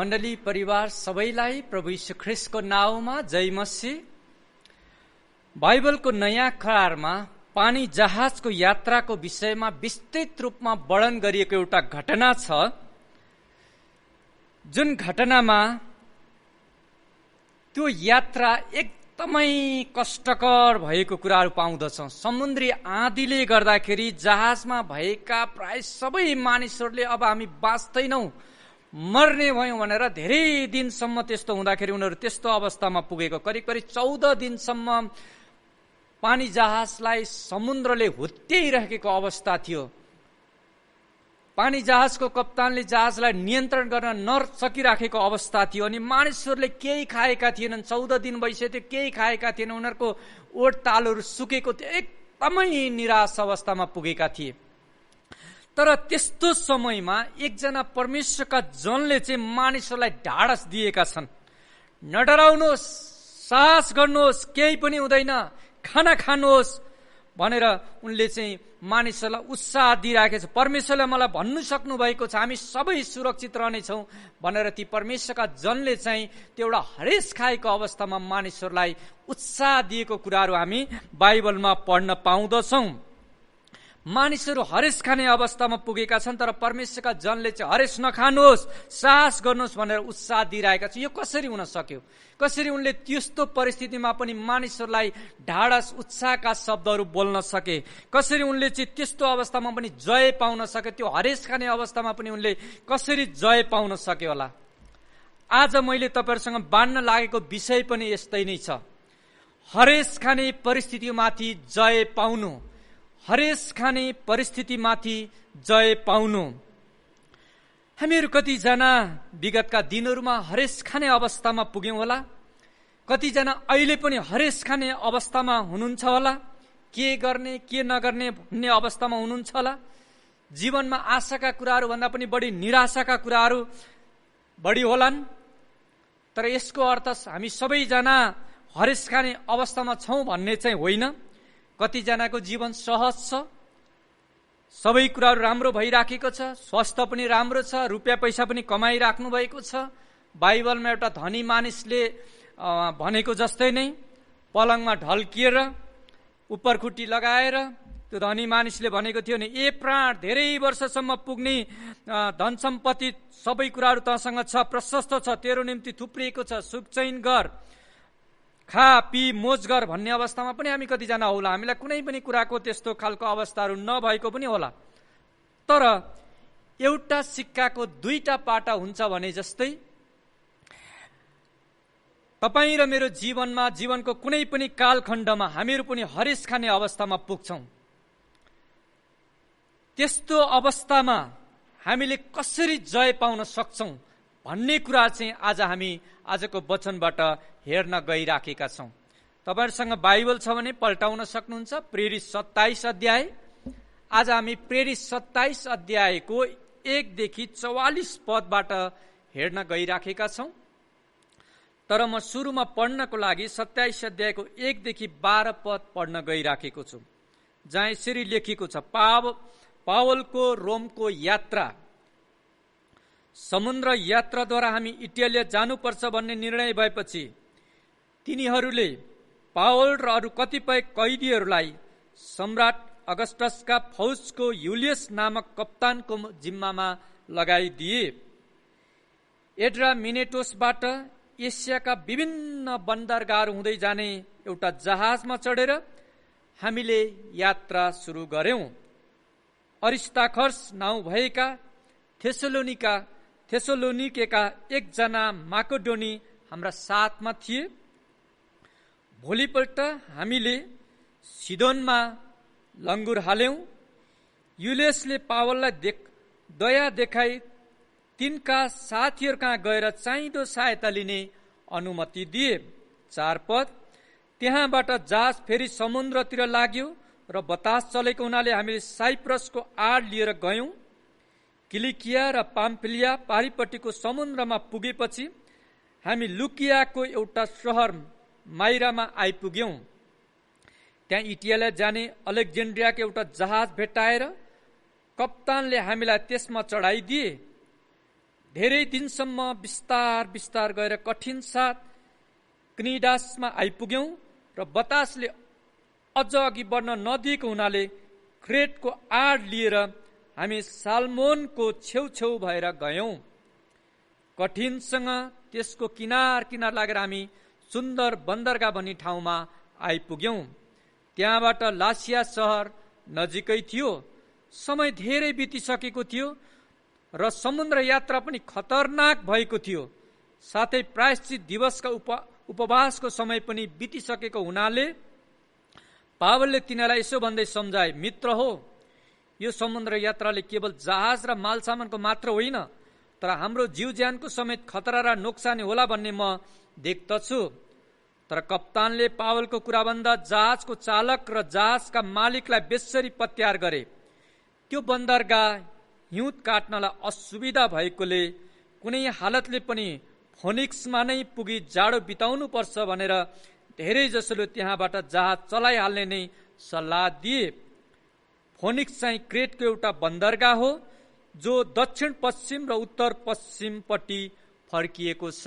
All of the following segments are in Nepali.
मण्डली परिवार सबैलाई प्रभु यीशु ख्रीष्टको नाउँमा जय मसीह। बाइबलको नयाँ करारमा पानी जहाजको यात्राको विषयमा विस्तृत रूपमा वर्णन गरिएको एउटा घटना छ, जुन घटनामा त्यो यात्रा एकदमै कष्टकर भएको कुराहरू पाउँदछौँ। समुद्री आँधीले गर्दाखेरि जहाजमा भएका प्राय सबै मानिसहरूले अब हामी बाँच्दैनौँ, मर्ने भयौँ भनेर धेरै दिनसम्म त्यस्तो हुँदाखेरि उनीहरू त्यस्तो अवस्थामा पुगेको। करिब करिब 14 दिनसम्म पानी जहाजलाई समुद्रले हुत्याइरहेको अवस्था थियो। पानी जहाजको कप्तानले जहाजलाई नियन्त्रण गर्न नसकिराखेको अवस्था थियो अनि मानिसहरूले केही खाएका थिएनन्। 14 दिन भइसक्यो, केही खाएका थिएनन्। उनीहरूको ओठ तालहरू सुकेको थियो, एकदमै निराश अवस्थामा पुगेका थिए। तर त्यस्तो समयमा एकजना परमेश्वरका जनले चाहिँ मानिसहरूलाई ढाडस दिएका छन्। नडराउनुहोस्, साहस गर्नुहोस्, केही पनि हुँदैन, खाना खानुहोस् भनेर उनले चाहिँ मानिसहरूलाई उत्साह दिइरहेको छ। परमेश्वरले मलाई भन्नु सक्नु भएको छ हामी सबै सुरक्षित रहनेछौँ भनेर ती परमेश्वरका जनले चाहिँ त्यो एउटा हरेस खाएको अवस्थामा मानिसहरूलाई उत्साह दिएको कुराहरू हामी बाइबलमा पढ्न पाउँदछौँ। मानिसहरू हरेस खाने अवस्थामा पुगेका छन्, तर परमेश्वरका जनले चाहिँ हरेस नखानुहोस्, साहस गर्नुहोस् भनेर उत्साह दिइरहेका छ। यो कसरी हुन सक्यो? कसरी उनले त्यस्तो परिस्थितिमा पनि मानिसहरूलाई ढाडस उत्साहका शब्दहरू बोल्न सके? कसरी उनले चाहिँ त्यस्तो अवस्थामा पनि जय पाउन सके? त्यो हरेस खाने अवस्थामा पनि उनले कसरी जय पाउन सके होला? आज मैले तपाईहरुसँग बाँड्न लागेको विषय पनि यस्तै नै छ। हरेस खाने परिस्थितिमाथि जय पाउनु, हरेस खाने परिस्थितिमाथि जय पाउनु। हामीहरू कतिजना विगतका दिनहरूमा हरेस खाने अवस्थामा पुग्यौं होला? कतिजना अहिले पनि हरेस खाने अवस्थामा हुनुहुन्छ होला? के गर्ने के नगर्ने भन्ने अवस्थामा हुनुहुन्छ होला? जीवनमा आशाका कुराहरू भन्दा पनि बढी निराशाका कुराहरू बढी होलान्। तर यसको अर्थ हामी सबैजना हरेस खाने अवस्थामा छौं भन्ने चाहिँ होइन। कतिजनाको जीवन सहज छ, सबै कुराहरू राम्रो भइराखेको छ, स्वास्थ्य पनि राम्रो छ, रुपियाँ पैसा पनि कमाइराख्नु भएको छ। बाइबलमा एउटा धनी मानिसले भनेको जस्तै नै पलङमा ढल्किएर उपरखुट्टी लगाएर त्यो धनी मानिसले भनेको थियो नि, ए प्राण, धेरै वर्षसम्म पुग्ने धन सम्पत्ति सबै कुराहरू तँसँग छ, प्रशस्त छ, तेरो निम्ति थुप्रिएको छ, सुखचैन गर, खा पी मोज गर भन्ने अवस्थामा पनि हामी कतिजना होला। हामीलाई कुनै पनि कुराको त्यस्तो खालको अवस्थाहरू नभएको पनि होला। तर एउटा सिक्काको दुईटा पाटा हुन्छ भने जस्तै तपाईँ र मेरो जीवनमा, जीवनको कुनै पनि कालखण्डमा हामीहरू पनि हरेस खाने अवस्थामा पुग्छौं। त्यस्तो अवस्थामा हामीले कसरी जय पाउन सक्छौं भन्ने कुरा चाहिँ आज हामी आजको वचनबाट हेर्न गइराखेका छौं। तपाईहरुसँग बाइबल छ भने पल्टाउन सक्नुहुन्छ। प्रेरित 27 अध्याय। आज हामी प्रेरित 27 अध्यायको 1 देखि 44 पदबाट हेर्न गइराखेका छौं। तर म सुरुमा पढ्नको लागि 27 अध्यायको 1 देखि 12 पद पढ्न गइराखेको छु, जहाँ यसरी लेखिएको छ, पावलको रोमको यात्रा। समुद्र यात्राद्वारा हामी इटालिया जानुपर्छ भन्ने निर्णय भएपछि तिनीहरूले पावल र अरू कतिपय कैदीहरूलाई सम्राट अगस्टसका फौजको युलियस नामक कप्तानको जिम्मामा लगाइदिए। एड्रा मिनेटोसबाट एसियाका विभिन्न बन्दरगाहहरू हुँदै जाने एउटा जहाजमा चढेर हामीले यात्रा सुरु गर्यौं। अरिस्ताखर्स नाउँ भएका थेसलोनिकेका एकजना माकेडोनी हाम्रा साथमा थिए। भोलिपल्ट हामीले सिदोनमा लङ्गुर हाल्यौं। युलियसले पावललाई दया देखाई तिनका साथीहरू कहाँ गएर चाहिँदो सहायता लिने अनुमति दिए। 4 पद। त्यहाँबाट जहाज फेरि समुद्रतिर लाग्यो र बतास चलेको हुनाले हामीले साइप्रसको आड लिएर गयौं। किलिकिया र पाम्फिलिया पारिपट्टिको समुद्रमा पुगेपछि हामी लुकियाको एउटा शहर माइरामा आइपुग्यौं। त्यहाँ इटालिया जाने अलेक्जेन्ड्रियाको एउटा जहाज भेट्टाएर कप्तानले हामीलाई त्यसमा चढाइदिए। धेरै दिनसम्म बिस्तार बिस्तार गएर कठिन साथ क्निडासमा आइपुग्यौं र बतासले अझ अघि बढ्न नदिएको हुनाले क्रेटको आड लिएर हामी साल्मोनको छेउछेउ भएर गयौं। कठिनसँग त्यसको किनार किनार लागेर हामी सुन्दर बन्दरगाह भन्ने ठाउँमा आइपुग्यौं। त्यहाँबाट लासिया सहर नजिकै थियो। समय धेरै बितिसकेको थियो र समुद्र यात्रा पनि खतरनाक भएको थियो। साथै प्रायश्चित दिवसका उपवासको समय पनि बितिसकेको हुनाले पावलले तिनीलाई यसो भन्दै सम्झाए, मित्र हो, यो समुद्र यात्राले केवल जहाज र मालसामानको मात्र होइन, तर हाम्रो जीव ज्यानको समेत खतरा र नोक्सानी होला भन्ने म देख्दछु। तर कप्तानले पावलको कुराभन्दा जहाजको चालक र जहाजका मालिकलाई बेसरी पत्यार गरे। त्यो बन्दरगाह हिउँद काट्नलाई असुविधा भएकोले कुनै हालतले पनि फोनिक्समा नै पुगी जाडो बिताउनु पर्छ भनेर धेरै जसोले त्यहाँबाट जहाज चलाइहाल्ने नै सल्लाह दिए। फोनिक्स चाहिँ क्रेटको एउटा बन्दरगाह हो जो दक्षिण पश्चिम र उत्तर पश्चिमपट्टि फर्किएको छ।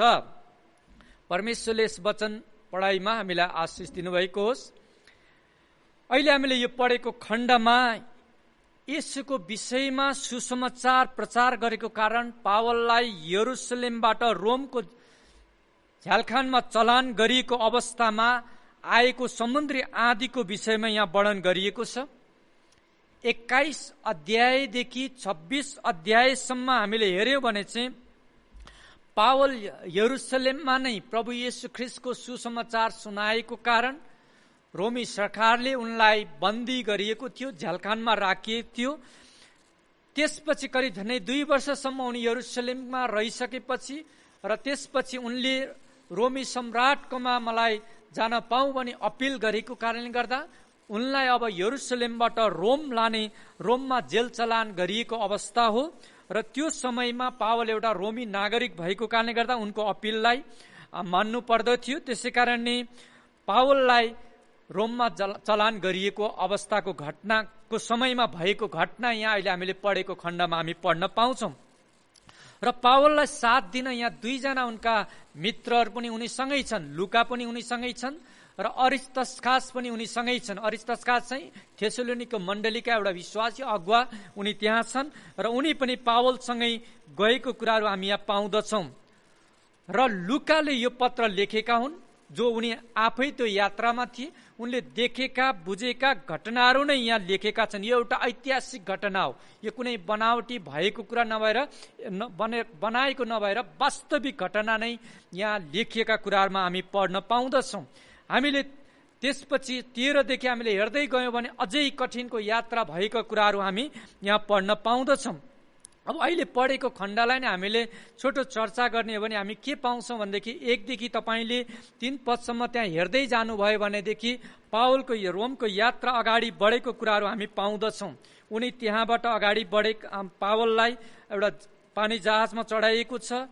परमेश्वरले यस वचन पढाइमा हामीलाई आशिष दिनुभएको होस्। अहिले हामीले यो पढेको खण्डमा यसको विषयमा सुसमाचार प्रचार गरेको कारण पावललाई यरुसलेमबाट रोमको झ्यालखानमा चलान गरिएको अवस्थामा आएको समुद्री आँधीको विषयमा यहाँ वर्णन गरिएको छ। 21 अध्यायदेखि 26 अध्यायसम्म हामीले हेर्यौं भने चाहिँ पावल यरुसलेममा नै प्रभु येशू ख्रीष्टको सुसमाचार सुनाएको कारण रोमी सरकारले उनलाई बन्दी गरिएको थियो, झ्यालखानमा राखिएको थियो। त्यसपछि करिब झन्डै 2 वर्षसम्म उनी यरुसलेममा रहिसकेपछि र त्यसपछि उनले रोमी सम्राटकोमा मलाई जान पाऊँ भनी अपिल गरेको कारणले गर्दा उनलाई अब यरुसलेमबाट रोम लाने, रोममा जेल चलान गरिएको अवस्था हो। र त्यो समयमा पावल एउटा रोमी नागरिक भएको कारणले गर्दा उनको अपिललाई मान्नु पर्दथ्यो। त्यसै कारणले पावललाई रोममा चलान गरिएको अवस्थाको घटनाको समयमा भएको घटना यहाँ अहिले हामीले पढेको खण्डमा हामी पढ्न पाउँछौं। र पावललाई साथ दिन यहाँ 2 जना उनका मित्रहरू पनि उनीसँगै छन्। लुका पनि उनीसँगै छन् र अरिस्तर्खस पनि उनीसँगै छन्। अरिस्तर्खस चाहिँ थेसलोनिको मण्डलीका एउटा विश्वासी अगुवा, उनी त्यहाँ छन् र उनी पनि पावलसँगै गएको कुराहरू हामी यहाँ पाउँदछौं। र लुकाले यो पत्र लेखेका हुन्, जो उनी आफै त्यो यात्रामा थिए। उनले देखेका बुझेका घटनाहरू नै यहाँ लेखेका छन्। यो एउटा ऐतिहासिक घटना हो। यो कुनै बनावटी भएको कुरा नभएर, बनाएको नभएर वास्तविक घटना नै यहाँ लेखिएका कुराहरूमा हामी पढ्न पाउँदछौं। हामीले त्यसपछि 13 देखि हामीले हेर्दै गयौं भने अझै कठिनको यात्रा भएको कुराहरू हामी यहाँ पढ्न पाउँदछौं। अब अहिले पढेको खण्डलाई नै हामीले छोटो चर्चा गर्ने हो भने हामी के पाउँछौं भनेदेखि 1 देखि तपाईले 3 पदसम्म त्यहाँ हेर्दै जानुभयो भनेदेखि पावलको यो रोमको यात्रा अगाडि बढेको कुराहरू हामी पाउँदछौं। उनी त्यहाँबाट अगाडि बढे, पावललाई एउटा पानी जहाजमा चढाइएको छ।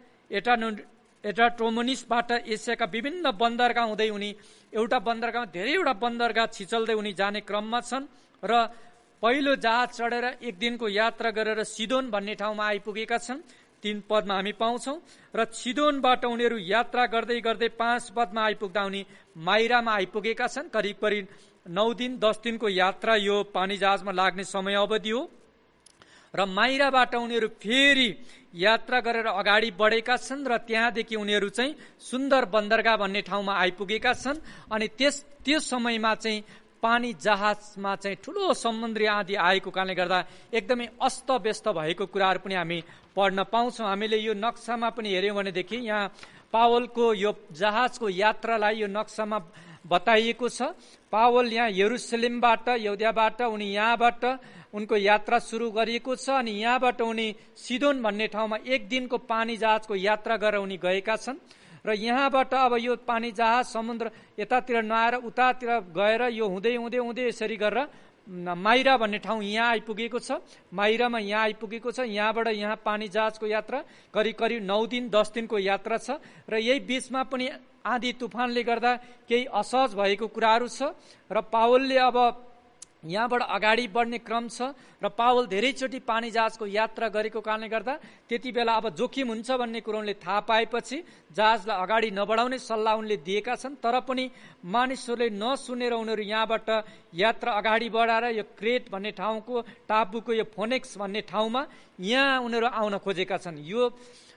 एटाट्रोमोनिसबाट एसियाका विभिन्न बन्दरगाह हुँदै उनी एउटा बन्दरगाहमा धेरैवटा बन्दरगाह छिचल्दै उनी जाने क्रममा छन् र पहिलो जहाज चढेर 1 दिनको यात्रा गरेर सिदोन भन्ने ठाउँमा आइपुगेका छन्। 3 पदमा हामी पाउँछौं। र सिदोनबाट उनीहरू यात्रा गर्दै गर्दै 5 पदमा आइपुग्दा उनी माइरामा आइपुगेका छन्। करिब करिब 9 दिन 10 दिनको यात्रा यो पानी जहाजमा लाग्ने समय अवधि हो। र माइराबाट उनीहरू फेरि यात्रा गरेर अगाडि बढेका छन् र त्यहाँदेखि उनीहरू चाहिँ सुन्दर बन्दरगाह भन्ने ठाउँमा आइपुगेका छन्। अनि त्यो समयमा चाहिँ पानी जहाजमा चाहिँ ठूलो समुद्री आँधी आएको कारणले गर्दा एकदमै अस्तव्यस्त भएको कुराहरू पनि हामी पढ्न पाउँछौं। हामीले यो नक्सामा पनि हेर्यौं भनेदेखि यहाँ पावलको यो जहाजको यात्रालाई यो नक्सामा बताइएको छ। पावल यहाँ यरुसलेमबाट, यहुदियाबाट उनी यहाँबाट उनको यात्रा सुरु गरिएको छ अनि यहाँबाट उनी सिदोन भन्ने ठाउँमा 1 दिनको पानी जहाजको यात्रा गरेर उनी गएका छन्। र यहाँबाट अब यो पानी जहाज समुद्र यतातिर नआएर उतातिर गएर यो हुँदै हुँदै हुँदै यसरी गरेर माइरा भन्ने ठाउँ यहाँ आइपुगेको छ। माइरामा यहाँ आइपुगेको छ। यहाँबाट यहाँ पानी जहाजको यात्रा करिब करिब 9 दिन 10 दिनको यात्रा छ। र यही बीचमा पनि आँधी तुफानले गर्दा केही असहज भएको कुराहरू छ। र पावलले अब यहाँबाट अगाडि बढ्ने क्रम छ र पावल धेरैचोटि पानी जहाजको यात्रा गरेको कारणले गर्दा त्यति बेला अब जोखिम हुन्छ भन्ने कुरो उनले थाहा पाएपछि जहाजलाई अगाडि नबढाउने सल्लाह उनले दिएका छन्। तर पनि मानिसहरूले नसुनेर उनीहरू यहाँबाट यात्रा अगाडि बढाएर यो क्रेट भन्ने ठाउँको टापुको यो फोनेक्स भन्ने ठाउँमा यहाँ उनीहरू आउन खोजेका छन्। यो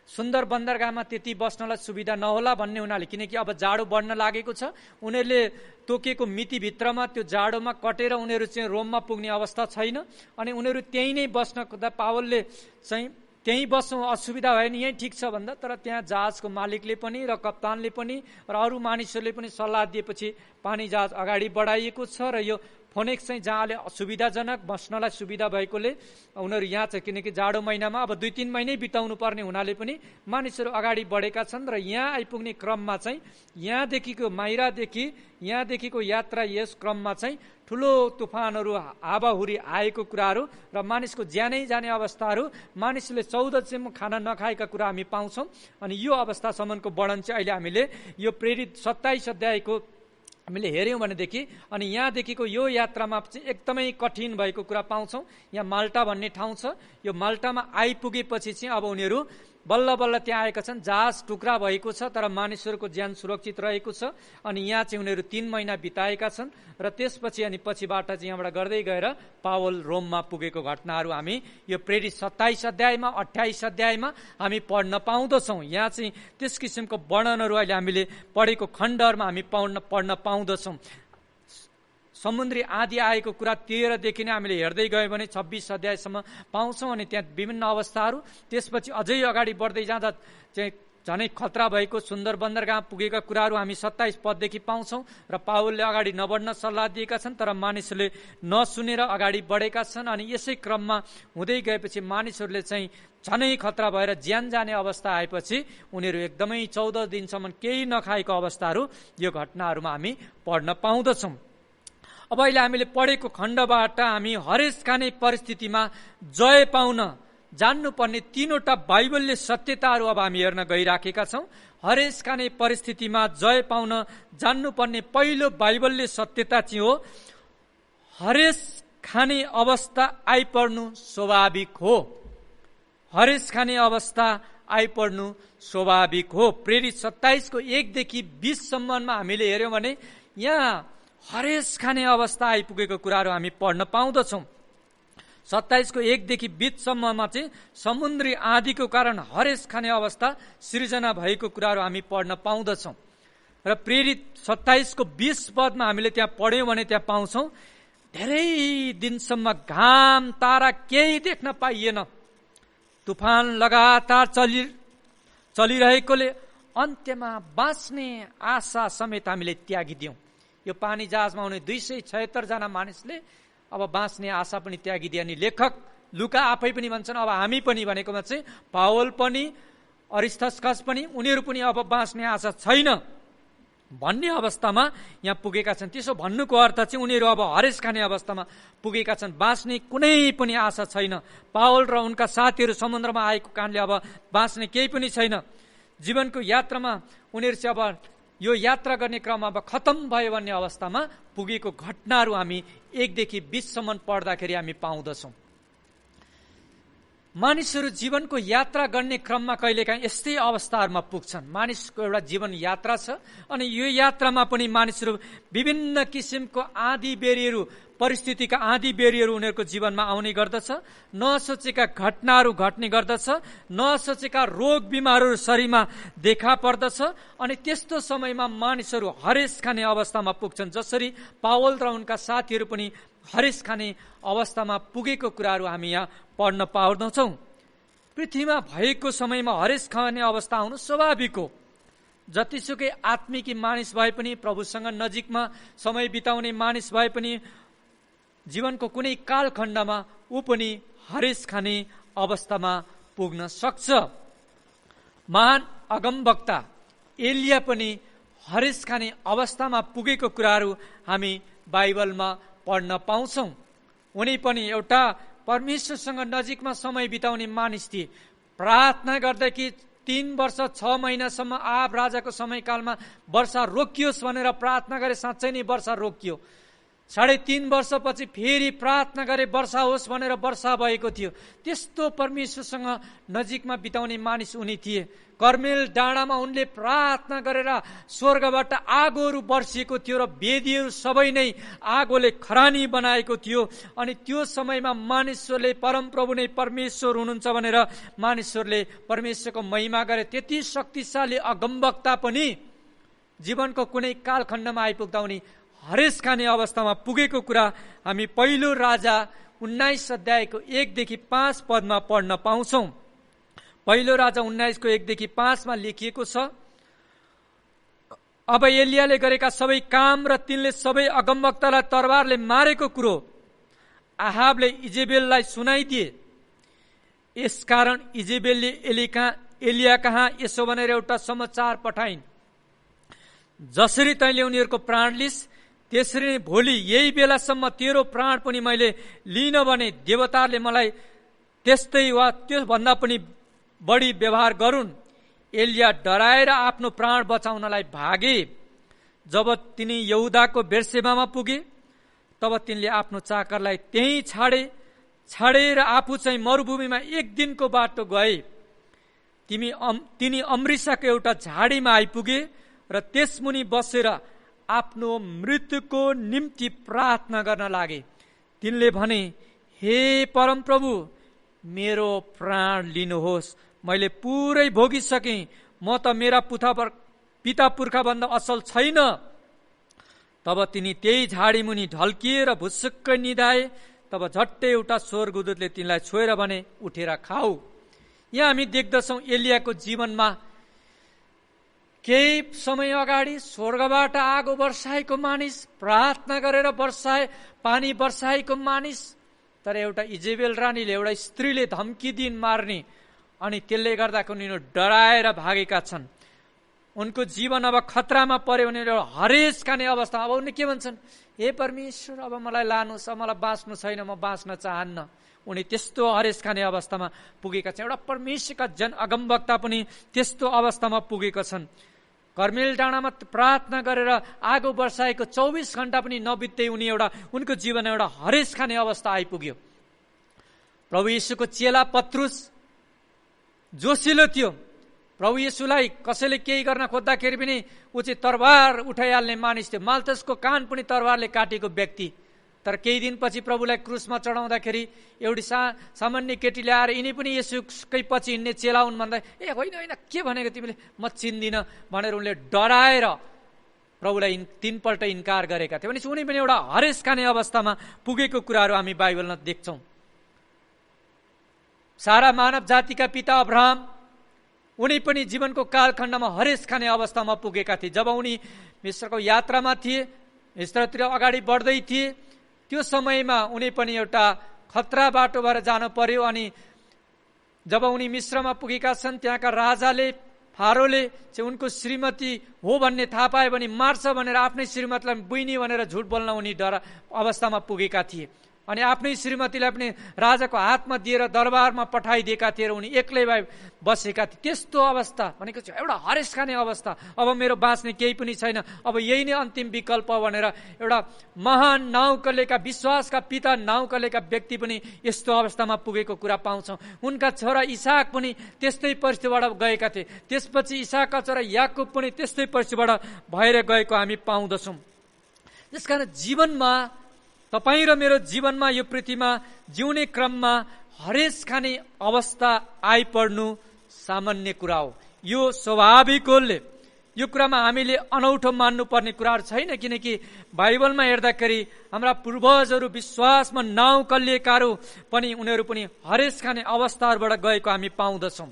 सुन्दर बन्दरगाहमा त्यति बस्नलाई सुविधा नहोला भन्ने हुनाले, किनकि अब जाडो बढ्न लागेको छ, उनीहरूले तोकेको मितिभित्रमा त्यो जाडोमा कटेर उनीहरू चाहिँ रोममा पुग्ने अवस्था छैन अनि उनीहरू त्यहीँ नै बस्न खोज्दा पावलले चाहिँ त्यहीँ बस्नु असुविधा भयो नि यहीँ ठिक छ भन्दा, तर त्यहाँ जहाजको मालिकले पनि र कप्तानले पनि र अरू मानिसहरूले पनि सल्लाह दिएपछि पानी जहाज अगाडि बढाइएको छ र यो फोनेक्स चाहिँ जहाँले सुविधाजनक बस्नलाई सुविधा भएकोले उनीहरू यहाँ छ, किनकि जाडो महिनामा अब 2-3 महिनै बिताउनु पर्ने हुनाले पनि मानिसहरू अगाडि बढेका छन्। र यहाँ आइपुग्ने क्रममा चाहिँ यहाँदेखिको माइरादेखि यहाँदेखिको यात्रा यस क्रममा चाहिँ ठुलो तुफानहरू हावाहुरी आएको कुराहरू र मानिसको ज्यानै जाने अवस्थाहरू, मानिसले 14 दिनसम्म खाना नखाएका कुरा हामी पाउँछौँ। अनि यो अवस्थासम्मको वर्णन चाहिँ अहिले हामीले यो प्रेरित 27 अध्यायको हामीले हेऱ्यौँ भनेदेखि अनि यहाँदेखिको यो यात्रामा चाहिँ एकदमै कठिन भएको कुरा पाउँछौँ। यहाँ माल्टा भन्ने ठाउँ छ, यो माल्टामा आइपुगेपछि चाहिँ अब उनीहरू बल्ल बल्ल त्यहाँ आएका छन्। जहाज टुक्रा भएको छ तर मानिसहरूको ज्यान सुरक्षित रहेको छ अनि यहाँ चाहिँ उनीहरू 3 महिना बिताएका छन् र त्यसपछि अनि पछिबाट चाहिँ यहाँबाट गर्दै गएर पावल रोममा पुगेको घटनाहरू हामी यो प्रेरित 27 अध्यायमा 28 अध्यायमा हामी पढ्न पाउँदछौँ। यहाँ चाहिँ त्यस किसिमको वर्णनहरू अहिले हामीले पढेको खण्डहरूमा हामी पढ्न पाउँदछौँ। समुद्री आँधी आएको कुरा 13 देखि नै हामीले हेर्दै गयौँ भने 26 अध्यायसम्म पाउँछौँ अनि त्यहाँ विभिन्न अवस्थाहरू। त्यसपछि अझै अगाडि बढ्दै जाँदा चाहिँ झनै खतरा भएको सुन्दर बन्दरगाह पुगेका कुराहरू हामी 27 पददेखि पाउँछौँ र पावलले अगाडि नबढ्न सल्लाह दिएका छन् तर मानिसहरूले नसुनेर अगाडि बढेका छन् अनि यसै क्रममा हुँदै गएपछि मानिसहरूले चाहिँ झनै खतरा भएर ज्यान जाने अवस्था आएपछि उनीहरू एकदमै 14 दिनसम्म केही नखाएको अवस्थाहरू यो घटनाहरूमा हामी पढ्न पाउँदछौँ। अब अहिले हामीले पढेको खण्डबाट हामी हरेस खाने परिस्थितिमा जय पाउन जान्नुपर्ने 3वटा बाइबलले सत्यताहरू अब हामी हेर्न गइराखेका छौँ। हरेस खाने परिस्थितिमा जय पाउन जान्नुपर्ने पहिलो बाइबलले सत्यता चाहिँ हो हरेस खाने अवस्था आइपर्नु स्वाभाविक हो। हरेस खाने अवस्था आइपर्नु स्वाभाविक हो। प्रेरित 27 को 1 देखि 20 सम्ममा हामीले हेर्यौँ भने यहाँ हरेस खाने अवस्था आइपुगेको कुराहरू हामी पढ्न पाउँदछौँ। 27 को 1 देखि 20 सम्ममा चाहिँ समुद्री आँधीको कारण हरेस खाने अवस्था सृजना भएको कुराहरू हामी पढ्न पाउँदछौँ। र प्रेरित 27 को 20 पदमा हामीले त्यहाँ पढ्यौँ भने त्यहाँ पाउँछौँ धेरै दिनसम्म घाम तारा केही देख्न पाइएन, तुफान लगातार चलिरहेकोले अन्त्यमा बाँच्ने आशा समेत हामीले त्यागिदियौँ। यो पानी जहाजमा आउने 276 जना मानिसले अब बाँच्ने आशा पनि त्यागिदिए अनि लेखक लुका आफै पनि भन्छन् अब हामी पनि भनेकोमा चाहिँ पावल पनि अरिस्तर्खस पनि उनीहरू पनि अब बाँच्ने आशा छैन भन्ने अवस्थामा यहाँ पुगेका छन्। त्यसो भन्नुको अर्थ चाहिँ उनीहरू अब हरेस खाने अवस्थामा पुगेका छन्, बाँच्ने कुनै पनि आशा छैन। पावल र उनका साथीहरू समुद्रमा आएको कारणले अब बाँच्ने केही पनि छैन। जीवनको यात्रामा उनीहरू चाहिँ अब यो यात्रा गर्ने क्रम अब खतम भयो भन्ने अवस्थामा पुगेको घटनाहरू हामी 1 देखि 20 सम्म पढ्दाखेरि हामी पाउँदछौँ। मानिसहरू जीवनको यात्रा गर्ने क्रममा कहिलेकाहीँ यस्तै अवस्थाहरूमा पुग्छन्। मानिसको एउटा जीवन यात्रा छ अनि यो यात्रामा पनि मानिसहरू विभिन्न किसिमको आँधी बेरीहरू परिस्थितिका आँधी बेरीहरू उनीहरूको जीवनमा आउने गर्दछ। नसोचेका घटनाहरू घट्ने गर्दछ, नसोचेका रोग बिमारहरू शरीरमा देखा पर्दछ अनि त्यस्तो समयमा मानिसहरू हरेस खाने अवस्थामा पुग्छन्। जसरी पावल र उनका साथीहरू पनि हरेस खाने अवस्थामा पुगेको कुराहरू हामी यहाँ पढ्न पाउँदछौँ। पृथ्वीमा भएको समयमा हरेस खाने अवस्था आउनु स्वाभाविक हो। जतिसुकै आत्मिकी मानिस भए पनि, प्रभुसँग नजिकमा समय बिताउने मानिस भए पनि जीवनको कुनै कालखण्डमा ऊ पनि हरेस खाने अवस्थामा पुग्न सक्छ। महान अगमवक्ता एलिया पनि हरेस खाने अवस्थामा पुगेको कुराहरू हामी बाइबलमा पढ्न पाउँछौँ। उनी पनि एउटा परमेश्वरसँग नजिकमा समय बिताउने मानिस थिए। प्रार्थना गर्दा कि 3 वर्ष 6 महिनासम्म आहाब राजाको समयकालमा वर्षा रोकियोस् भनेर प्रार्थना गरे, साँच्चै नै वर्षा रोकियो। 3.5 वर्षपछि फेरि प्रार्थना गरे वर्षा होस् भनेर वर्षा भएको थियो। त्यस्तो परमेश्वरसँग नजिकमा बिताउने मानिस उनी थिए। कर्मेल डाँडामा उनले प्रार्थना गरेर स्वर्गबाट आगोहरू बर्सिएको थियो र वेदीहरू सबै नै आगोले खरानी बनाएको थियो। अनि त्यो समयमा मानिसहरूले परमप्रभु नै परमेश्वर हुनुहुन्छ भनेर मानिसहरूले परमेश्वरको महिमा गरे। त्यति शक्तिशाली अगमवक्ता पनि जीवनको कुनै कालखण्डमा आइपुग्दा उनी हरेस खाने अवस्थामा पुगेको कुरा हामी पहिलो राजा 19 अध्यायको 1 देखि 5 पदमा पढ्न पाउँछौं। पहिलो राजा 19 को 1 देखि 5 मा लेखिएको छ, अब एलियाले गरेका सबै काम र तिनले सबै अगमवक्तालाई तरवारले मारेको कुरो आहाबले इजेबेललाई सुनाइदिए। यसकारण इजेबेलले एलिया कहाँ यसो भनेर एउटा समाचार पठाइन्, जसरी तैँले उनीहरूको प्राण लिस त्यसरी नै भोलि यही बेलासम्म तेरो प्राण पनि मैले लिन भने देवताले मलाई त्यस्तै वा त्योभन्दा पनि बढी व्यवहार गरून्। एलिया डराएर आफ्नो प्राण बचाउनलाई भागे। जब तिनी यहुदाको बेर्सेबामा पुगे तब तिनले आफ्नो चाकरलाई त्यहीँ छाडेर आफू चाहिँ मरुभूमिमा 1 दिनको बाटो गए। तिनी अमृसाको एउटा झाडीमा आइपुगे र त्यसमुनि बसेर आफ्नो मृत्युको निम्ति प्रार्थना गर्न लागे। तिनले भने, हे परमप्रभु, मेरो प्राण लिनुहोस्, मैले पुरै भोगिसकेँ, म त मेरा पिता पुर्खा भन्दा असल छैन। तब तिनी त्यही झाडी मुनि ढल्किएर भुसुक्कै निदाए। तब झट्टै एउटा स्वर्गदूतले तिनलाई छोएर भने, उठेर खाऊ। यहाँ हामी देख्दछौँ एलियाको जीवनमा केही समय अगाडि स्वर्गबाट आगो वर्षाएको मानिस, प्रार्थना गरेर पानी वर्षाएको मानिस, तर एउटा इजेबेल रानीले, एउटा स्त्रीले धम्की दिन मार्ने, अनि त्यसले गर्दा उनीहरू डराएर भागेका छन्। उनको जीवन अब खतरामा पर्यो भने हरेस खाने अवस्था। अब उनले के भन्छन्, हे परमेश्वर, अब मलाई लानुहोस्, अब मलाई बाँच्नु छैन, म बाँच्न चाहन्न। उनी त्यस्तो हरेस खाने अवस्थामा पुगेका छन्। एउटा परमेश्वरका अगमवक्ता पनि त्यस्तो अवस्थामा पुगेका छन्। कर्मेल डाँडामा प्रार्थना गरेर आगो वर्षाएको 24 घण्टा पनि नबित्दै उनको जीवन एउटा हरेस खाने अवस्था आइपुग्यो। प्रभु येशूको चेला पत्रुस जोसिलो थियो। प्रभु येशूलाई कसैले केही गर्न खोज्दाखेरि पनि ऊ चाहिँ तरवार उठाइहाल्ने मानिस थियो। माल्थसको कान पनि तरवारले काटेको व्यक्ति। तर केही दिनपछि प्रभुलाई क्रुसमा चढाउँदाखेरि एउटी सामान्य केटीले आएर यिनी पनि येशूकै पछि हिँड्ने चेला हुन् भन्दा, ए होइन, के भनेको तिमीले, म चिन्दिन भनेर उनले डराएर प्रभुलाई 3 पल्ट इन्कार गरेका थिए। भनेपछि उनी पनि एउटा हरेस खाने अवस्थामा पुगेको कुराहरू हामी बाइबलमा देख्छौँ। सारा मानव जातिका पिता अब्राहम, उनी पनि जीवनको कालखण्डमा हरेस खाने अवस्थामा पुगेका थिए। जब उनी मिस्रको यात्रामा थिए, मिस्रतिर अगाडि बढ्दै थिए, त्यो समयमा उनी पनि एउटा खतरा बाटो भएर जानु पर्यो। अनि जब उनी मिस्रमा पुगेका छन्, त्यहाँका राजाले, फारोले चाहिँ उनको श्रीमती हो भन्ने थाहा पाए भने मार्छ भनेर आफ्नै श्रीमतीलाई बुइनी भनेर झुट बोल्न उनी अवस्थामा पुगेका थिए। अनि आफ्नै श्रीमतीलाई पनि राजाको हातमा दिएर दरबारमा पठाइदिएका थिए र उनी एक्लै भए बसेका थिए। त्यस्तो अवस्था भनेको चाहिँ एउटा हरेस खाने अवस्था। अब मेरो बाँच्ने केही पनि छैन, अब यही नै अन्तिम विकल्प भनेर एउटा महान नाउकलेका, विश्वासका पिता नाउकलेका व्यक्ति पनि यस्तो अवस्थामा पुगेको कुरा पाउँछौँ। उनका छोरा इसाक पनि त्यस्तै परिस्थितिबाट गएका थिए। त्यसपछि इसाकका छोरा याकुब पनि त्यस्तै परिस्थितिबाट भएर गएको हामी पाउँदछौँ। त्यसकारण जीवनमा, तपाईँ र मेरो जीवनमा, यो पृथ्वीमा जिउने क्रममा हरेस खाने अवस्था आइपर्नु सामान्य कुरा हो। यो स्वाभाविक हो। यो कुरामा हामीले अनौठो मान्नुपर्ने कुराहरू छैन, किनकि बाइबलमा हेर्दाखेरि हाम्रा पूर्वजहरू विश्वासमा नाउँ कलिएकाहरू पनि उनीहरू पनि हरेस खाने अवस्थाहरूबाट गएको हामी पाउँदछौँ।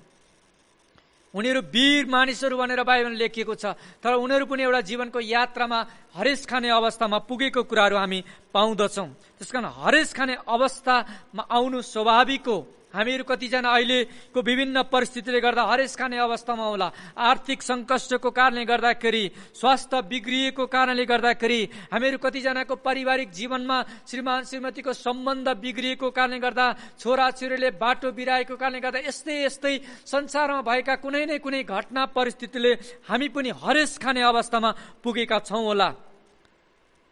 उनीहरू वीर मानिसहरू भनेर बाइबलमा लेखिएको छ, तर उनीहरू पनि एउटा जीवनको यात्रामा हरेस खाने अवस्थामा पुगेको कुराहरू हामी पाउँदछौँ। त्यसकारण हरेस खाने अवस्थामा आउनु स्वाभाविक हो। हामीहरू कतिजना अहिलेको विभिन्न परिस्थितिले गर्दा हरेस खाने अवस्थामा होला। आर्थिक सङ्कष्टको कारणले गर्दाखेरि, स्वास्थ्य बिग्रिएको कारणले गर्दाखेरि, हामीहरू कतिजनाको पारिवारिक जीवनमा श्रीमान श्रीमतीको सम्बन्ध बिग्रिएको कारणले गर्दा, छोराछोरीले बाटो बिराएको कारणले गर्दा, यस्तै संसारमा भएका कुनै न कुनै घटना परिस्थितिले हामी पनि हरेस खाने अवस्थामा पुगेका छौँ होला।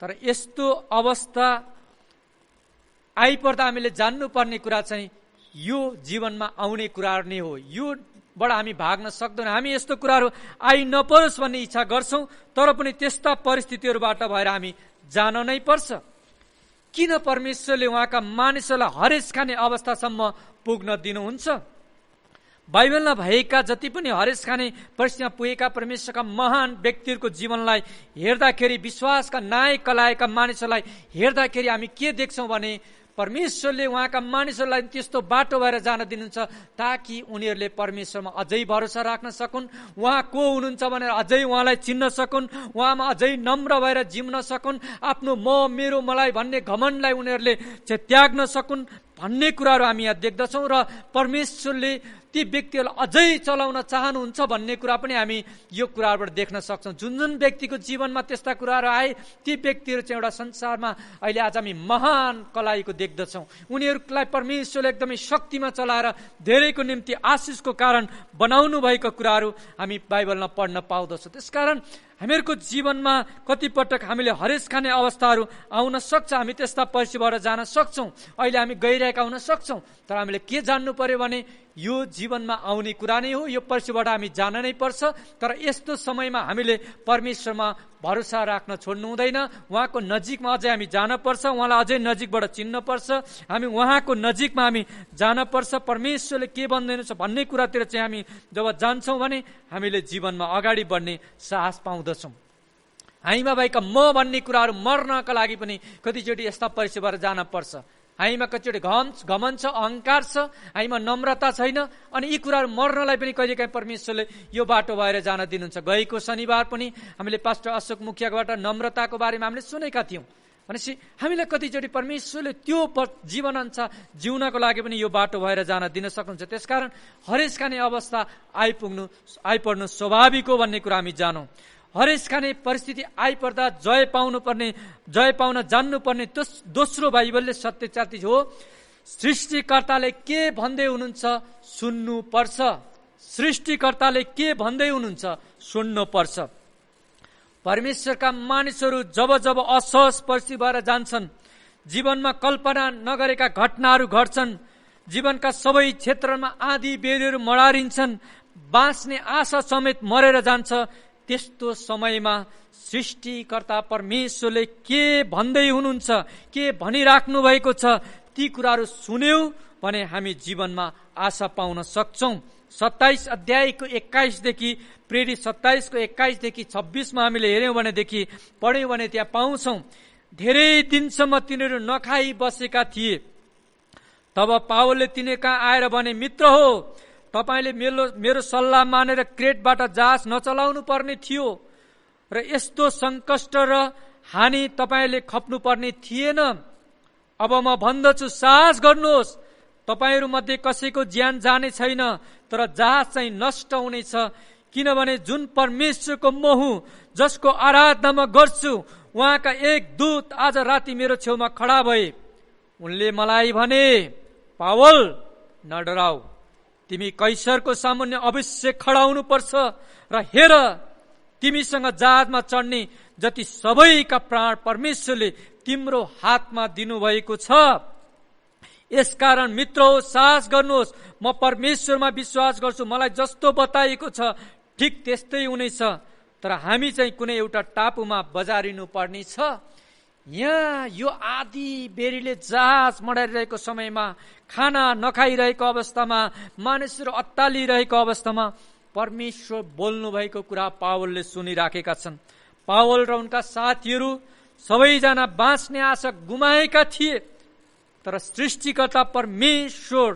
तर यस्तो अवस्था आइपर्दा हामीले जान्नुपर्ने कुरा चाहिँ यो जीवनमा आउने कुराहरू नै हो। योबाट हामी भाग्न सक्दैनौँ। हामी यस्तो कुराहरू आइ नपरोस् भन्ने इच्छा गर्छौँ, तर पनि त्यस्ता परिस्थितिहरूबाट भएर हामी जान नै पर्छ। किन परमेश्वरले उहाँका मानिसहरूलाई हरेस खाने अवस्थासम्म पुग्न दिनुहुन्छ? बाइबलमा भएका जति पनि हरेस खाने परिस्थितिमा पुगेका परमेश्वरका महान व्यक्तिहरूको जीवनलाई हेर्दाखेरि, विश्वासका नायक कलाएका मानिसहरूलाई हेर्दाखेरि हामी के देख्छौँ भने परमेश्वरले उहाँका मानिसहरूलाई त्यस्तो बाटो भएर जान दिनुहुन्छ ताकि उनीहरूले परमेश्वरमा अझै भरोसा राख्न सकुन्, उहाँ को हुनुहुन्छ भनेर अझै उहाँलाई चिन्न सकुन्, उहाँमा अझै नम्र भएर जिउन सकुन्, आफ्नो म मेरो मलाई भन्ने घमण्डलाई उनीहरूले त्याग्न सकुन् भन्ने कुराहरू हामी यहाँ देख्दछौँ। र परमेश्वरले ती व्यक्तिहरूलाई अझै चलाउन चाहनुहुन्छ भन्ने कुरा पनि हामी यो कुराबाट देख्न सक्छौँ। जुन जुन व्यक्तिको जीवनमा त्यस्ता कुराहरू आए ती व्यक्तिहरू चाहिँ एउटा संसारमा अहिले आज हामी महान कलाइको देख्दछौँ। उनीहरूलाई परमेश्वरले एकदमै शक्तिमा चलाएर धेरैको निम्ति आशिषको कारण बनाउनु भएको कुराहरू हामी बाइबलमा पढ्न पाउँदछौँ। त्यसकारण हामीहरूको जीवनमा कतिपटक हामीले हरेस खाने अवस्थाहरू आउन सक्छ, हामी त्यस्ता परिस्थितिबाट जान सक्छौँ, अहिले हामी गइरहेका हुन सक्छौँ। तर हामीले के जान्नु पर्यो भने यो जीवनमा आउने कुरा नै हो, यो परिस्थितिबाट हामी जान नै पर्छ। तर यस्तो समयमा हामीले परमेश्वरमा भरोसा राख्न छोड्नु हुँदैन, उहाँको नजिकमा अझै हामी जान पर्छ, उहाँलाई अझै नजिकबाट चिन्न पर्छ, हामी उहाँको नजिकमा हामी जान पर्छ। परमेश्वरले के भन्दैछ भन्ने कुरातिर चाहिँ हामी जब जान्छौँ भने हामीले जीवनमा अगाडि बढ्ने साहस पाउँदछौँ। हामीमा भएका म भन्ने कुराहरू मर्नका लागि पनि कतिचोटि यस्ता परिस्थितिबाट जान पर्छ। हामीमा कतिचोटि घमन छ, अहङ्कार छ, हामीमा नम्रता छैन, अनि यी कुराहरू मर्नलाई पनि कहिलेकाहीँ परमेश्वरले यो बाटो भएर जान दिनुहुन्छ। गएको शनिबार पनि हामीले पास्टर अशोक मुखियाबाट नम्रताको बारेमा हामीले सुनेका थियौँ। भनेपछि हामीलाई कतिचोटि परमेश्वरले त्यो जीवन अनुसार जिउनको लागि पनि यो बाटो भएर जान दिन सक्नुहुन्छ। त्यसकारण हरेस खाने अवस्था आइपर्नु स्वाभाविक हो भन्ने कुरा हामी जानौँ। हरेस खाने परिस्थिति आइपर्दा जय पाउन जान्नुपर्ने दोस्रो बाइबलले सत्य चातिज हो, सृष्टिकर्ताले के भन्दै हुनुहुन्छ सुन्नु पर्छ। सृष्टिकर्ताले के भन्दै हुनुहुन्छ सुन्नु पर्छ। परमेश्वरका मानिसहरू जब जब असहज परिस्थिति भएर जान्छन्, जीवनमा कल्पना नगरेका घटनाहरू घट्छन्, जीवनका सबै क्षेत्रमा आँधी बेरीहरू मडारिन्छन्, बाँच्ने आशा समेत मरेर जान्छ, त्यस्तो समयमा सृष्टिकर्ता परमेश्वरले के भन्दै हुनुहुन्छ, के भनिराख्नु भएको छ, ती कुराहरू सुन्यौं भने हामी जीवनमा आशा पाउन सक्छौं। 27 अध्यायको 21 देखि प्रेरित 27 को 21 देखि 26 मा हामीले हेर्यौं भनेदेखि पढ्यौं भने त्यहाँ पाउँछौं, धेरै दिनसम्म तिनीहरू नखाई बसेका थिए। तब पावलले तिनीहरू कहाँ आएर भने, मित्र हो, तपाईले मेरो सल्लाह मानेर क्रेटबाट जहाज नचलाउनु पर्ने थियो र यस्तो संकष्ट र हानि तपाईले खप्नु पर्ने थिएन। अब म भन्दछु, साहस गर्नुहोस्, तपाईहरू मध्ये कसैको ज्यान जाने छैन, तर जहाज चाहिँ नष्ट हुनेछ। किनभने जुन परमेश्वरको म हुँ, जसको आराधना म गर्छु, उहाँका एक दूत आज राति मेरो छेउमा खडा भए। उनले मलाई भने, पावल नडराऊ, तिमी कैसरको सामुन्ने अवश्य खडा हुनु पर्छ र हेर, तिमीसँग जहाजमा चढ्ने जति सबैका प्राण परमेश्वरले तिम्रो हातमा दिनुभएको छ। यसकारण मित्र हो, साहस गर्नुहोस्, म परमेश्वरमा विश्वास गर्छु, मलाई जस्तो बताइएको छ ठिक त्यस्तै हुनेछ। तर हामी चाहिँ कुनै एउटा टापुमा बजारिनु पर्ने छ। यहाँ यो आधी बेरीले जहाज मडारिरहेको समयमा, खाना नखाइरहेको अवस्थामा, मानिसहरू अत्तालिरहेको अवस्थामा परमेश्वर बोल्नु भएको कुरा पावलले सुनिराखेका छन्। पावल र उनका साथीहरू सबैजना बाँच्ने आशा गुमाएका थिए, तर सृष्टिकर्ता परमेश्वर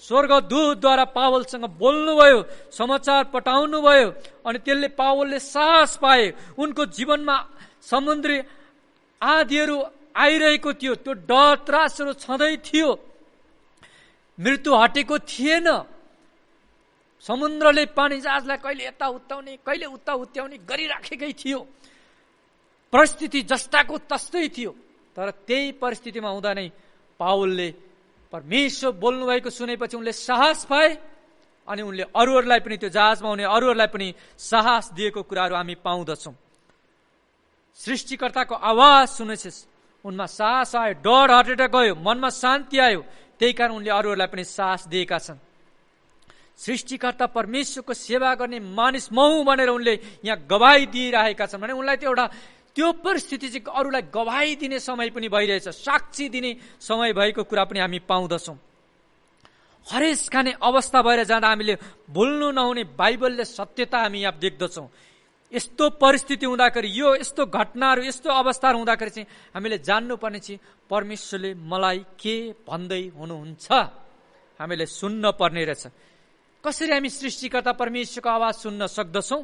स्वर्गदूतद्वारा पावलसँग बोल्नुभयो, समाचार पठाउनु भयो, अनि त्यसले पावलले साहस पाए। उनको जीवनमा समुद्री आँधीहरू आइरहेको थियो, त्यो डर त्रासहरू छँदै थियो, मृत्यु हटेको थिएन। समुद्रले पानी जहाजलाई कहिले यता उत्ताउने कहिले उता उत्याउने गरिराखेकै थियो। परिस्थिति जस्ताको तस्तै थियो। तर त्यही परिस्थितिमा हुँदा नै पावलले परमेश्वर बोल्नु भएको सुनेपछि उनले साहस पाए, अनि उनले अरूहरूलाई पनि, त्यो जहाजमा हुने अरूहरूलाई पनि साहस दिएको कुराहरू हामी पाउँदछौँ। सृष्टिकर्ताको आवाज सुनेछस्, उनमा साहस आयो, डर हटेर गयो, मनमा शान्ति आयो। त्यही कारण उनले अरूहरूलाई पनि साहस दिएका छन्। सृष्टिकर्ता परमेश्वरको सेवा गर्ने मानिस म हुँ भनेर उनले यहाँ गवाही दिइरहेका छन् भने उनलाई त्यो एउटा त्यो परिस्थिति चाहिँ अरूलाई गवाही दिने समय पनि भइरहेछ, साक्षी दिने समय भएको कुरा पनि हामी पाउँदछौँ। हरेस खाने अवस्था भएर जाँदा हामीले भुल्नु नहुने बाइबलले सत्यता हामी यहाँ देख्दछौँ। यस्तो परिस्थिति हुँदाखेरि, यो यस्तो घटनाहरू, यस्तो अवस्थाहरू हुँदाखेरि चाहिँ हामीले जान्नुपर्ने चाहिँ परमेश्वरले मलाई के भन्दै हुनुहुन्छ हामीले सुन्न पर्ने रहेछ। कसरी हामी सृष्टिकर्ता परमेश्वरको आवाज सुन्न सक्दछौँ?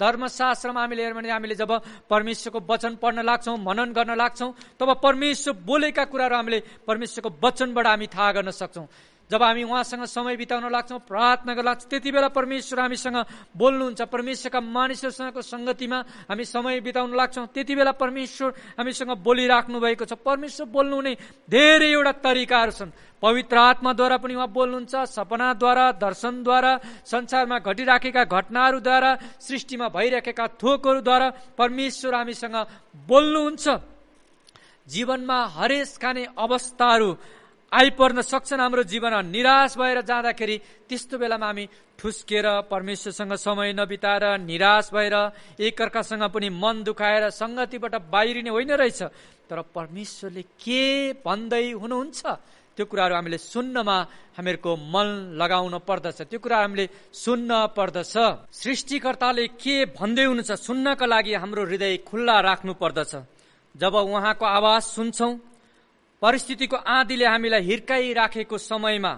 धर्मशास्त्रमा हामीले हेर्यौँ भने हामीले जब परमेश्वरको वचन पढ्न लाग्छौँ, मनन गर्न लाग्छौँ, तब परमेश्वर बोलेका कुराहरू हामीले परमेश्वरको वचनबाट हामी थाहा गर्न सक्छौँ। जब हामी उहाँसँग समय बिताउन लाग्छौँ, प्रार्थना गर्न लाग्छौँ, त्यति बेला परमेश्वर हामीसँग बोल्नुहुन्छ। परमेश्वरका मानिसहरूसँगको सङ्गतिमा हामी समय बिताउन लाग्छौँ, त्यति बेला परमेश्वर हामीसँग बोलिराख्नु भएको छ। परमेश्वर बोल्नु हुने धेरैवटा तरिकाहरू छन्। पवित्र आत्माद्वारा पनि उहाँ बोल्नुहुन्छ, सपनाद्वारा, दर्शनद्वारा, संसारमा घटिराखेका घटनाहरूद्वारा, सृष्टिमा भइरहेका थोकहरूद्वारा परमेश्वर हामीसँग बोल्नुहुन्छ। जीवनमा हरेस खाने अवस्थाहरू आइपर्न सक्छन्। हाम्रो जीवनमा निराश भएर जाँदाखेरि त्यस्तो बेलामा हामी ठुस्केर परमेश्वरसँग समय नबिताएर निराश भएर एकअर्कासँग पनि मन दुखाएर सङ्गतिबाट बाहिरिने होइन रहेछ, तर परमेश्वरले के भन्दै हुनुहुन्छ त्यो कुराहरू हामीले सुन्नमा हामीहरूको मन लगाउन पर्दछ, त्यो कुरा हामीले सुन्न पर्दछ। सृष्टिकर्ताले के भन्दै हुनुहुन्छ सुन्नका लागि हाम्रो हृदय खुल्ला राख्नु पर्दछ। जब उहाँको आवाज सुन्छौँ, परिस्थितिको आँधीले हामीलाई हिर्काइराखेको समयमा,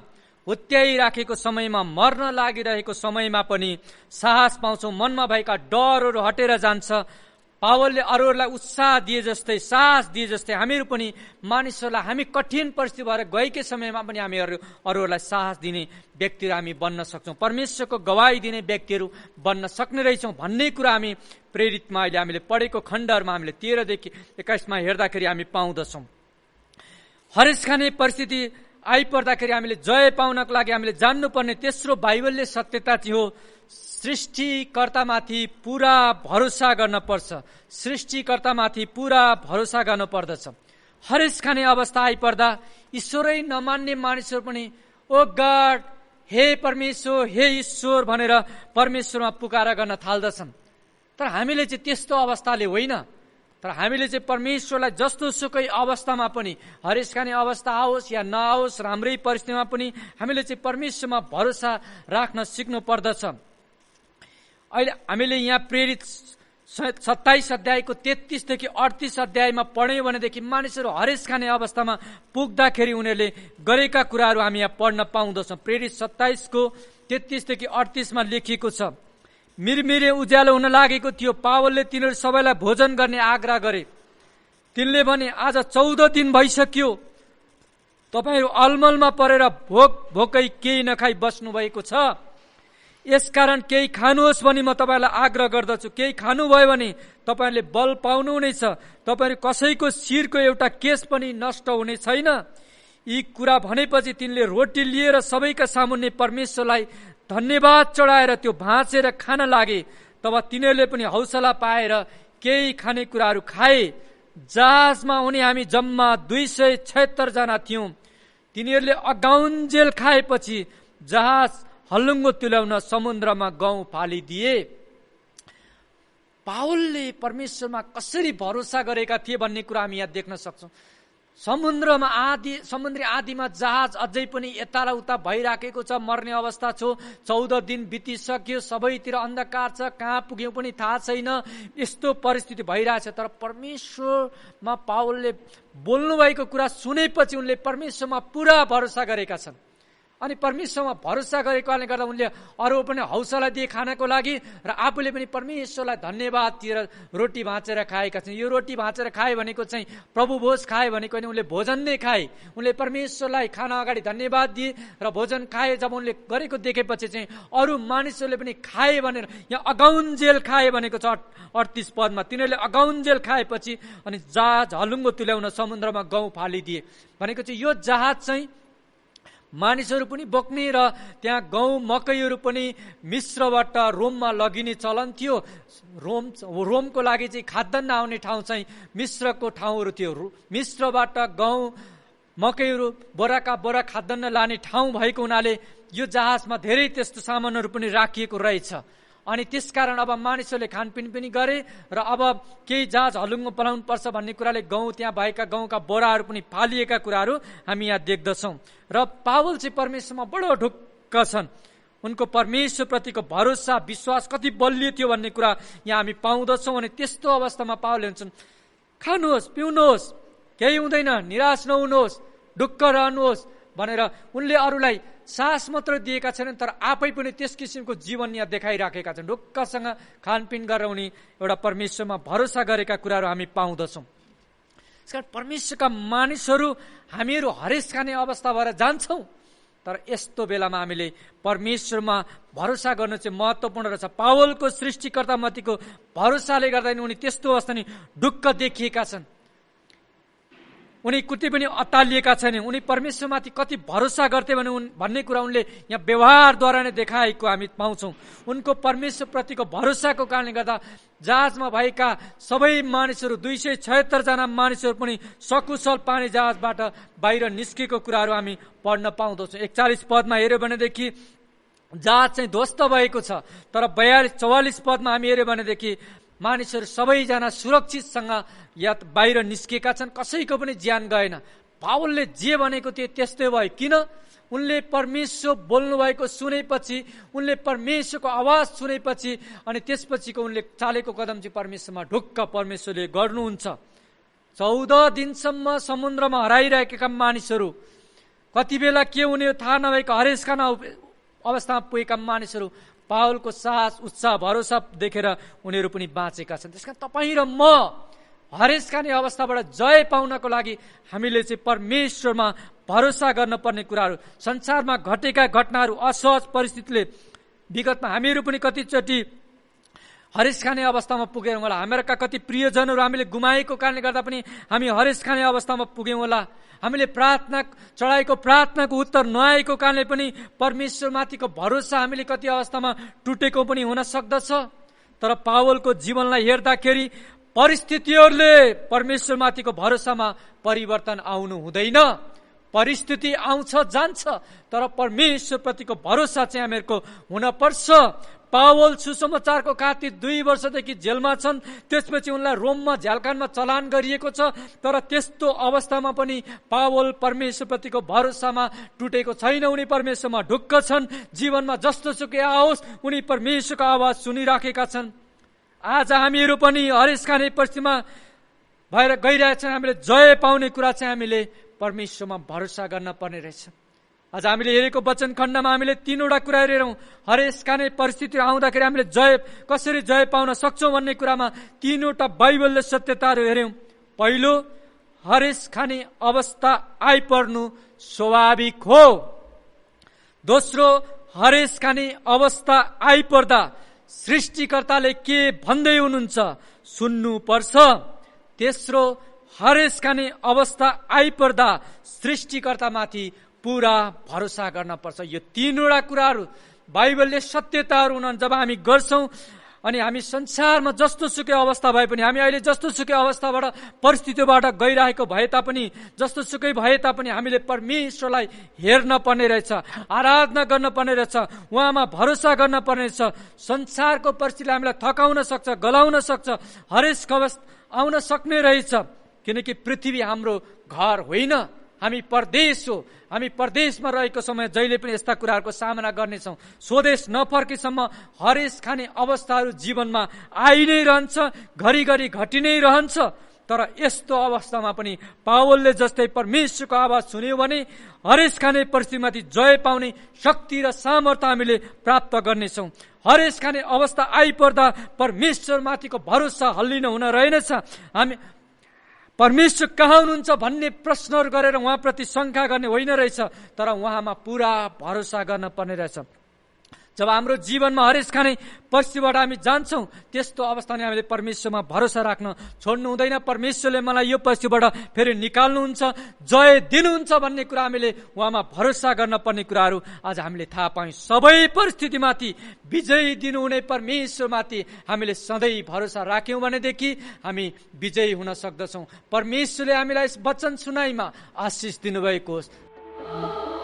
हुत्याइराखेको समयमा, मर्न लागिरहेको समयमा पनि साहस पाउँछौँ। मनमा भएका डरहरू हटेर जान्छ। पावलले अरूहरूलाई उत्साह दिए जस्तै, साहस दिए जस्तै हामीहरू पनि मानिसहरूलाई, हामी कठिन परिस्थिति भएर गएकै समयमा पनि हामी अरूहरूलाई साहस दिने व्यक्तिहरू हामी बन्न सक्छौँ। परमेश्वरको गवाही दिने व्यक्तिहरू बन्न सक्ने रहेछौँ भन्ने कुरा हामी प्रेरितमा अहिले हामीले पढेको खण्डहरूमा हामीले 13 देखि 21 हेर्दाखेरि हामी पाउँदछौँ। हरेस खाने परिस्थिति आइपर्दाखेरि हामीले जय पाउनको लागि हामीले जान्नुपर्ने तेस्रो बाइबलले सत्यता चाहिँ हो, सृष्टिकर्तामाथि पुरा भरोसा गर्न पर्छ। सृष्टिकर्तामाथि पुरा भरोसा गर्नु पर्दछ। हरेस खाने अवस्था आइपर्दा ईश्वरै नमान्ने मानिसहरू पनि ओ गॉड, हे परमेश्वर, हे ईश्वर भनेर परमेश्वरमा पुकारा गर्न थाल्दछन्। तर हामीले चाहिँ त्यस्तो अवस्थाले होइन, तर हामीले चाहिँ परमेश्वरलाई जस्तो सुकै अवस्थामा पनि, हरेस खाने अवस्था आओस् या नआओस्, राम्रै परिस्थितिमा पनि हामीले चाहिँ परमेश्वरमा भरोसा राख्न सिक्नु पर्दछ। अहिले हामीले यहाँ प्रेरित 27 अध्यायको 33 देखि 38 अध्यायमा पढ्यौँ भनेदेखि मानिसहरू हरेस खाने अवस्थामा पुग्दाखेरि उनीहरूले गरेका कुराहरू हामी यहाँ पढ्न पाउँदछौँ। प्रेरित 27 को 33 देखि 38 लेखिएको छ। मिरमिरे उज्यालो हुन लागेको थियो। पावलले तिनीहरू सबैलाई भोजन गर्ने आग्रह गरे। तिनले भने, आज 14 दिन भइसक्यो, तपाईहरू अलमलमा परेर भोकै केही नखाई बस्नु भएको छ। यसकारण केही खानुहोस् भनी म तपाईलाई आग्रह गर्दछु। केही खानुभयो भने तपाईहरूले बल पाउनुहुनेछ। तपाईहरू कसैको शिरको एउटा केस पनि नष्ट हुने छैन। यी कुरा भनेपछि तिनले रोटी लिएर सबैका सामुन्ने परमेश्वरलाई धन्यवाद चढाएर त्यो भाँचेर खान लागे। तब तिनीहरूले पनि हौसला पाएर केही खानेकुराहरू खाए। जहाजमा हुने हामी जम्मा 276 जना थियौं। तिनीहरूले अगाउन्जेल खाएपछि जहाज हल्लुङ्गो तुल्याउन समुद्रमा गहुँ फालिदिए। पावलले परमेश्वरमा कसरी भरोसा गरेका थिए भन्ने कुरा हामी यहाँ देख्न सक्छौँ। समुद्री आदिमा जहाज अझै पनि यता र उता भइराखेको छ, मर्ने अवस्था छ। 14 दिन बितिसक्यो, सबैतिर अन्धकार छ, कहाँ पुग्यौं पनि थाहा छैन, यस्तो परिस्थिति भइरहेछ। तर परमेश्वरमा पावलले बोल्नुभएको कुरा सुनेपछि उनले परमेश्वरमा पुरा भरोसा गरेका छन्। अनि परमेश्वरमा भरोसा गरेको कारणले गर्दा उनले अरू पनि हौसला दिए खानको लागि, र आफूले पनि परमेश्वरलाई धन्यवाद दिएर रोटी भाँचेर खाएका छन्। यो रोटी भाँचेर खाए भनेको चाहिँ प्रभु भोज खाए भनेको नि, उनले भोजन नै खाए। उनले परमेश्वरलाई खाना अगाडि धन्यवाद दिए र भोजन खाए। जब उनले गरेको देखेपछि चाहिँ अरू मानिसहरूले पनि खाए भनेर यहाँ अगाउन्जेल खाए भनेको छ 38 पदमा। तिनीहरूले अगाउन्जेल खाएपछि अनि जहाज हलुङ्गो तुल्याउन समुद्रमा गहुँ फालिदिए भनेको चाहिँ यो जहाज चाहिँ मानिसहरू पनि बोक्ने र त्यहाँ गहुँ मकैहरू पनि मिस्रबाट रोममा लगिने चलन थियो। रोमको लागि चाहिँ खाद्यान्न आउने ठाउँ चाहिँ मिस्रको ठाउँहरू थियो। मिस्रबाट गहुँ मकैहरू बोराका बोरा खाद्यान्न लाने ठाउँ भएको हुनाले यो जहाजमा धेरै त्यस्तो सामानहरू पनि राखिएको रहेछ। अनि त्यसकारण अब मानिसहरूले खानपिन पनि गरे र अब केही जहाज हलुङ्गो बनाउनु पर्छ भन्ने कुराले गहुँ त्यहाँ भएका गहुँका बोराहरू पनि फालिएका कुराहरू हामी यहाँ देख्दछौँ। र पावल चाहिँ परमेश्वरमा बडो ढुक्क छन्। उनको परमेश्वरप्रतिको भरोसा विश्वास कति बलियो थियो भन्ने कुरा यहाँ हामी पाउँदछौँ। अनि त्यस्तो अवस्थामा पावलले भन्छन्, खानुहोस् पिउनुहोस्, केही हुँदैन, निराश नहुनुहोस्, ढुक्क रहनुहोस् भनेर उनले अरूलाई सास मात्र दिएका छैनन्, तर आफै पनि त्यस किसिमको जीवन यहाँ देखाइराखेका छन्। ढुक्कसँग खानपिन गरेर उनी एउटा परमेश्वरमा भरोसा गरेका कुराहरू हामी पाउँदछौँ। त्यसकारण परमेश्वरका मानिसहरू हामीहरू हरेस खाने अवस्था भएर जान्छौँ, तर यस्तो बेलामा हामीले परमेश्वरमा भरोसा गर्नु चाहिँ महत्त्वपूर्ण रहेछ। पावलको सृष्टिकर्तामाथिको भरोसाले गर्दा उनी त्यस्तो अवस्था नि ढुक्क देखिएका छन्। उनी कुनै पनि अत्तालिएका छैनन्। उनी परमेश्वरमाथि कति भरोसा गर्थे भन्ने कुरा उनले यहाँ व्यवहारद्वारा नै देखाएको हामी पाउँछौँ। उनको परमेश्वरप्रतिको भरोसाको कारणले गर्दा जहाजमा भएका सबै मानिसहरू 276 जना मानिसहरू पनि सकुशल पानी जहाजबाट बाहिर निस्केको कुराहरू हामी पढ्न पाउँदछौँ। 41 पदमा हेऱ्यो भनेदेखि जहाज चाहिँ ध्वस्त भएको छ, तर 42-44 पदमा हामी हेऱ्यो भनेदेखि मानिसहरू सबैजना सुरक्षितसँग या बाहिर निस्केका छन्, कसैको पनि ज्यान गएन। पावलले जे भनेको थियो त्यस्तै भयो। किन? उनले परमेश्वर बोल्नु भएको सुनेपछि, उनले परमेश्वरको आवाज सुनेपछि अनि त्यसपछिको उनले चालेको कदम चाहिँ परमेश्वरमा ढुक्क परमेश्वरले गर्नुहुन्छ। 14 दिनसम्म समुद्रमा हराइरहेका मानिसहरू, कति बेला के हुने थाहा नभएको हरेसखाना अवस्थामा पुगेका मानिसहरू पावलको साहस उत्साह भरोसा देखेर उनीहरू पनि बाँचेका छन्। त्यसकारण तपाईँ र म हरेस खाने अवस्थाबाट जय पाउनको लागि हामीले चाहिँ परमेश्वरमा भरोसा गर्नुपर्ने कुराहरू, संसारमा घटेका घटनाहरू, असहज परिस्थितिले विगतमा हामीहरू पनि कतिचोटि हरेस खाने अवस्थामा पुग्यौँ होला। हाम्रा कति प्रियजनहरू हामीले गुमाएको कारणले गर्दा पनि हामी हरेस खाने अवस्थामा पुग्यौँ होला। हामीले चढाएको प्रार्थनाको उत्तर नआएको कारणले पनि परमेश्वरमाथिको भरोसा हामीले कति अवस्थामा टुटेको पनि हुन सक्दछ। तर पावलको जीवनलाई हेर्दाखेरि परिस्थितिहरूले परमेश्वरमाथिको भरोसामा परिवर्तन आउनु हुँदैन। परिस्थिति आउँछ जान्छ, तर परमेश्वरप्रतिको भरोसा चाहिँ हामीहरूको हुनपर्छ। पावल सुसमाचारको खातिर 2 वर्षदेखि जेलमा छन्। त्यसपछि उनलाई रोममा झ्यालखानमा चलान गरिएको छ, तर त्यस्तो अवस्थामा पनि पावल परमेश्वरप्रतिको भरोसामा टुटेको छैन। उनी परमेश्वरमा ढुक्क छन्। जीवनमा जस्तो सुकै आओस् उनी परमेश्वरको आवाज सुनिराखेका छन्। आज हामीहरू पनि हरेस खाने परिस्थितिमा भएर गइरहेछन्। हामीले जय पाउने कुरा चाहिँ हामीले परमेश्वरमा भरोसा गर्न पर्ने रहेछ। आज हामीले हेरेको वचन खण्डमा हामीले 3वटा कुरा हेरौँ। हरेस खाने परिस्थिति आउँदाखेरि हामीले कसरी जय पाउन सक्छौँ भन्ने कुरामा 3वटा बाइबलले सत्यताहरू हेऱ्यौँ। पहिलो, हरेस खाने अवस्था आइपर्नु स्वाभाविक हो। दोस्रो, हरेस खाने अवस्था आइपर्दा सृष्टिकर्ताले के भन्दै हुनुहुन्छ सुन्नु पर्छ। तेस्रो, हरेस खाने अवस्था आइपर्दा सृष्टिकर्तामाथि पूरा भरोसा गर्न पर्छ। यो 3वटा कुराहरू बाइबलले सत्यताहरू हुन्। जब हामी गर्छौँ अनि हामी संसारमा जस्तो सुकै अवस्था भए पनि, हामी अहिले जस्तो सुकै अवस्थाबाट परिस्थितिबाट गइरहेको भए तापनि, जस्तो सुकै भए तापनि हामीले परमेश्वरलाई हेर्न पर्ने रहेछ, आराधना गर्न पर्ने रहेछ, उहाँमा भरोसा गर्न पर्ने रहेछ। संसारको परिस्थितिले हामीलाई थकाउन सक्छ, गलाउन सक्छ, हरेस आउन सक्ने रहेछ। किनकि पृथ्वी हाम्रो घर होइन, हामी परदेश हो। हामी परदेशमा रहेको समय जहिले पनि यस्ता कुराहरूको सामना गर्नेछौँ। स्वदेश नफर्केसम्म हरेस खाने अवस्थाहरू जीवनमा आइ नै रहन्छ, घरिघरि घटि नै रहन्छ। तर यस्तो अवस्थामा पनि पावलले जस्तै परमेश्वरको आवाज सुन्यो भने हरेस खाने परिस्थितिमाथि जय पाउने शक्ति र सामर्थ्य हामीले प्राप्त गर्नेछौँ। हरेस खाने अवस्था आइपर्दा परमेश्वरमाथिको भरोसा हल्लिन हुन रहेनछ। हामी परमेश्वर कहाँ हुनुहुन्छ भन्ने प्रश्नहरू गरेर उहाँप्रति शङ्का गर्ने होइन रहेछ, तर उहाँमा पुरा भरोसा गर्न पर्ने रहेछ। जब हाम्रो जीवनमा हरेस खाने परिस्थितिबाट हामी जान्छौँ, त्यस्तो अवस्थामा हामीले परमेश्वरमा भरोसा राख्न छोड्नु हुँदैन। परमेश्वरले मलाई यो परिस्थितिबाट फेरि निकाल्नुहुन्छ, जय दिनुहुन्छ भन्ने कुरा हामीले उहाँमा भरोसा गर्न पर्ने कुराहरू आज हामीले थाहा पायौँ। सबै परिस्थितिमाथि विजय दिनुहुने परमेश्वरमाथि हामीले सधैँ भरोसा राख्यौँ भनेदेखि हामी विजयी हुन सक्दछौँ। परमेश्वरले हामीलाई यस वचन सुनाइमा आशिष दिनुभएको होस्।